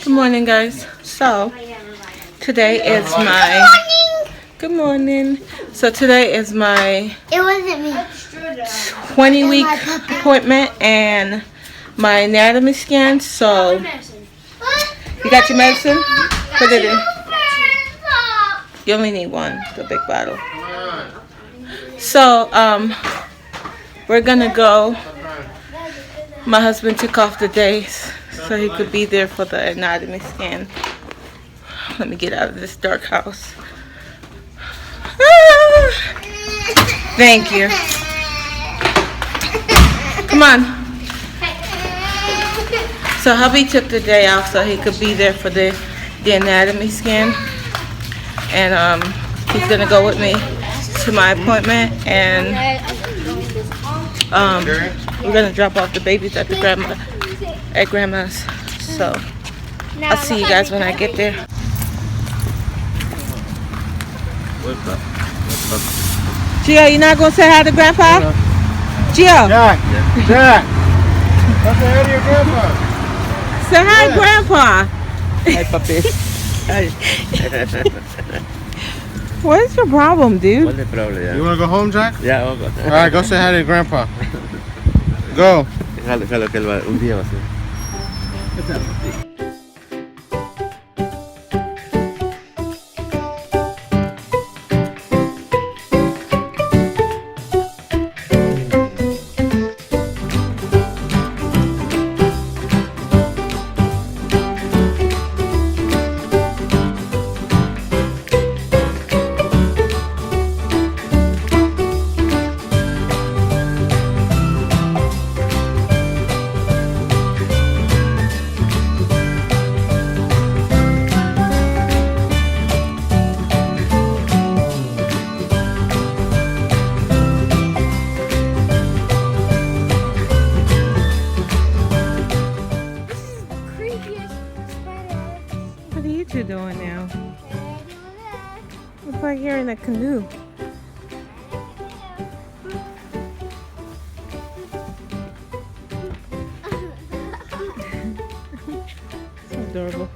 Good morning, guys. So today is my good morning. So today is my 20-week appointment and my anatomy scan. So you got your medicine? Put it in. You only need one, the big bottle. So we're gonna go. My husband took off the days so he could be there for the anatomy scan. Let me get out of this dark house. Thank you. Come on. So hubby took the day off so he could be there for the anatomy scan. And he's gonna go with me to my appointment, and we're gonna drop off the babies at grandma's. So I'll see you guys when I get there. Gio, you're not gonna say hi to Grandpa? Gio. Jack. Say hi to your grandpa. Say hi, Grandpa. Hi, puppy. What is your problem, dude? What's the problem, yeah? You wanna go home, Jack? Yeah, I'll go. Alright, go say hi to your grandpa. Go. Déjalo que él va, un día va a ser. What are you two doing now? Looks like you're in a canoe. So adorable.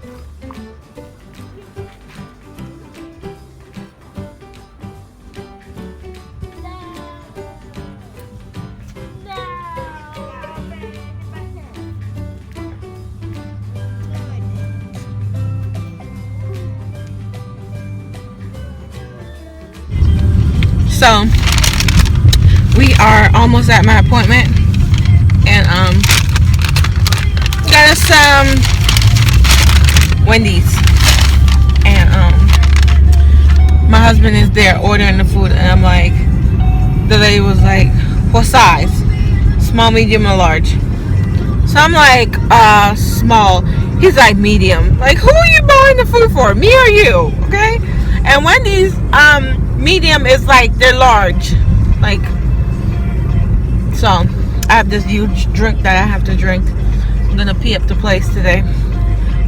So we are almost at my appointment, and got us some Wendy's, and my husband is there ordering the food, and I'm like, the lady was like, what size? Small, medium, or large? So I'm like, small. He's like, medium. Like, who are you buying the food for, me or you? Okay. And Wendy's medium is like they're large, like, so I have this huge drink that I have to drink. I'm gonna pee up the place today,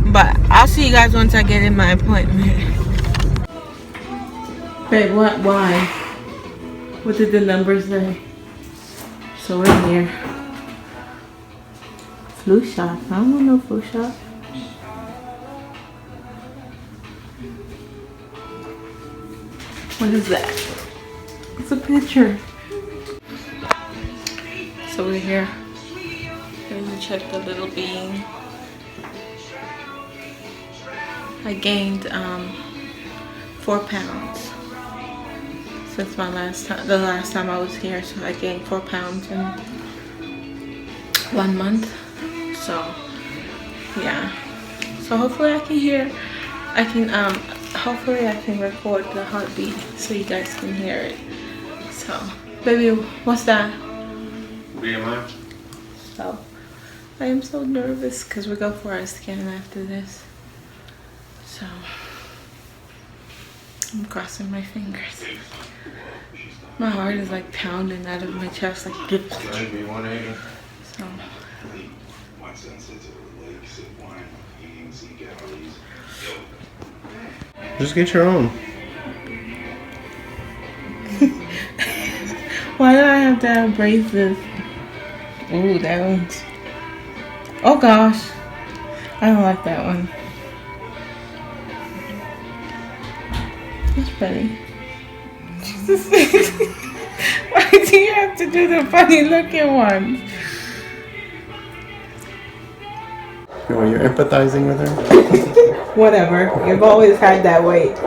but I'll see you guys once I get in my appointment. Babe, what? Why? What did the numbers say? So we're here. Flu shot. I don't want no flu shot. What is that? It's a picture. So we're here. We're gonna check the little bean. I gained 4 pounds since my the last time I was here. So I gained 4 pounds in 1 month. So yeah. So hopefully I can hopefully I can record the heartbeat so you guys can hear it. So, baby, what's that? BMI. So, I am so nervous because we go for our scan after this. So, I'm crossing my fingers. My heart is like pounding out of my chest, like. So. Just get your own. Why do I have to have braces? Ooh, that one's... Oh gosh. I don't like that one. That's funny. Why do you have to do the funny looking ones? Oh, you're empathizing with her? Whatever. You've always had that weight.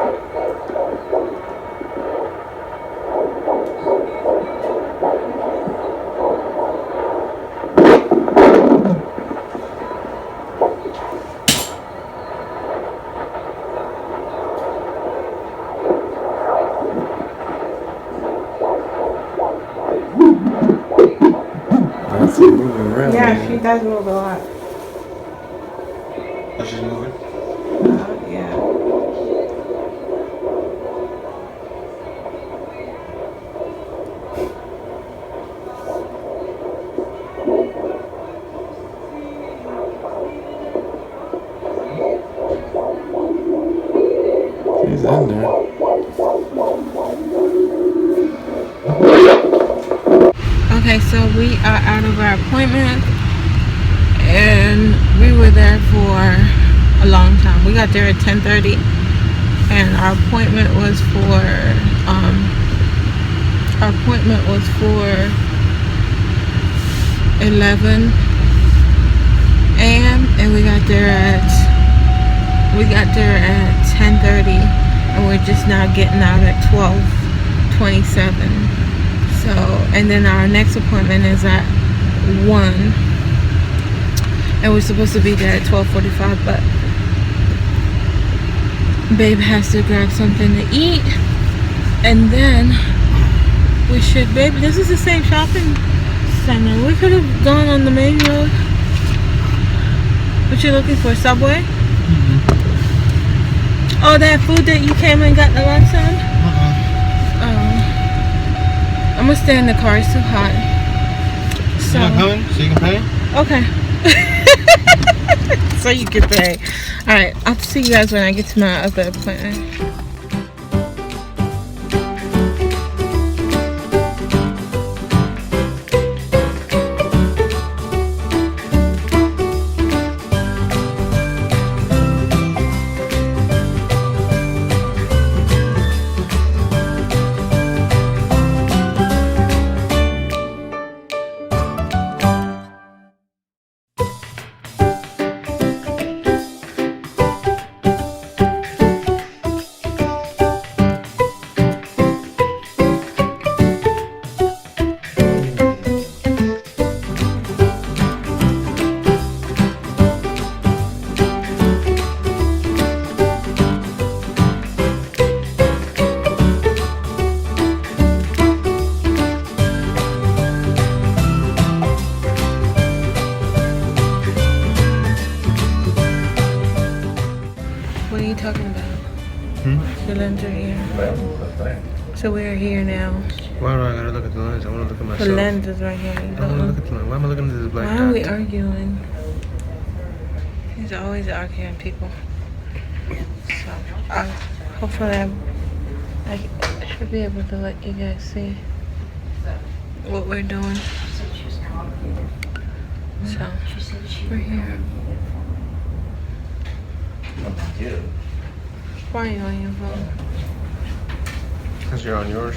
That's moving around. Yeah, she does move a lot. Oh, she's moving? Yeah. She's in there. Okay, so we are out of our appointment, and we were there for a long time. We got there at 10:30, and our appointment was for 11 a.m. and we got there at 10:30, and we're just now getting out at 12:27. So, and then our next appointment is at 1, and we're supposed to be there at 12:45, but babe has to grab something to eat, and then we should, babe, this is the same shopping center. We could have gone on the main road. What you looking for, Subway? Mm-hmm. Oh, that food that you came and got the last time? I'm gonna stay in the car, it's too hot. So, you're not coming? So you can pay? Okay. So you can pay. Alright, I'll see you guys when I get to my other appointment. What are you talking about? The lens are here. So we are here now. Why do I gotta look at the lens? I wanna look at myself. The lens is right here. I wanna look at the lens. Why am I looking at this black Why dot? are we arguing? He's always arguing, people. So, hopefully I should be able to let you guys see what we're doing. So, we're here. Why are you on your phone? Because you're on yours.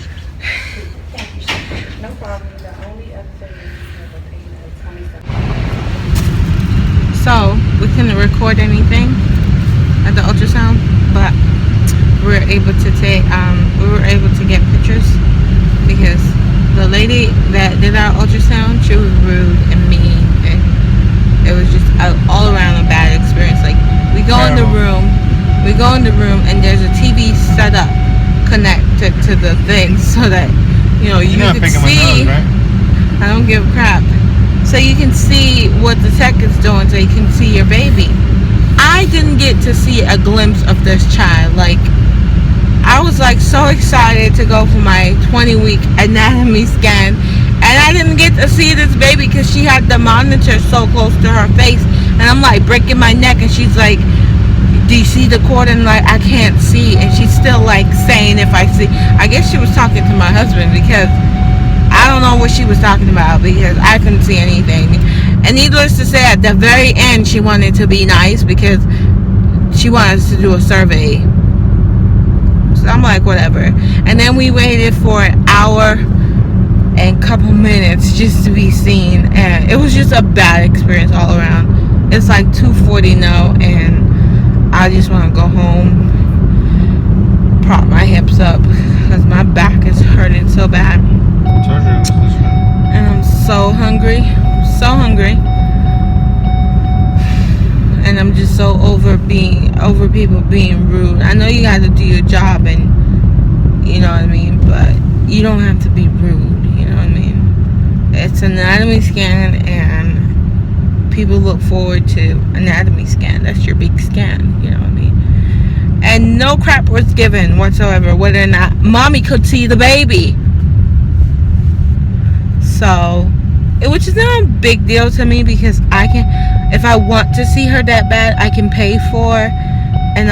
No problem. The only other thing so, we couldn't record anything at the ultrasound, but we were able to take, get pictures because the lady that did our ultrasound, she was rude and mean, and it was just all around a bad experience. Like, we go in the room, and there's a TV set up connected to the thing so that, you can see. My nose, right? I don't give a crap. So you can see what the tech is doing, so you can see your baby. I didn't get to see a glimpse of this child. Like, I was like so excited to go for my 20-week anatomy scan, and I didn't get to see this baby because she had the monitor so close to her face, and I'm like breaking my neck, and she's like, do you see the cord? And like, I can't see, and she's still like saying if I see. I guess she was talking to my husband because I don't know what she was talking about because I couldn't see anything. And needless to say, at the very end, she wanted to be nice because she wanted us to do a survey. So I'm like, whatever. And then we waited for an hour and couple minutes just to be seen, and it was just a bad experience all around. It's like 2:40 now, and I just want to go home, prop my hips up because my back is hurting so bad. I told you it was this one. And I'm so hungry, and I'm just so over people being rude. I know you got to do your job, and you know what I mean, but you don't have to be rude. You know what I mean? It's an anatomy scan, and people look forward to anatomy scan. That's your big scan. You know what I mean? And no crap was given whatsoever whether or not mommy could see the baby. So, which is not a big deal to me, because I can, if I want to see her that bad, I can pay for an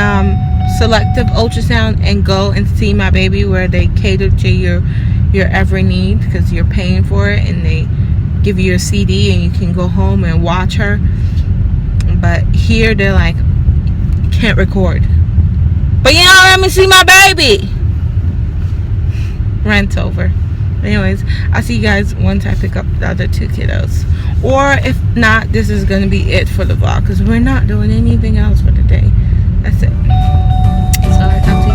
selective ultrasound and go and see my baby, where they cater to your every need, because you're paying for it, and they give you a CD and you can go home and watch her. But here they're like, can't record, but you know, let me see my baby. Rant over. Anyways, I'll see you guys once I pick up the other 2 kiddos, or if not, this is gonna be it for the vlog, because we're not doing anything else for the day. That's it. So I talk to you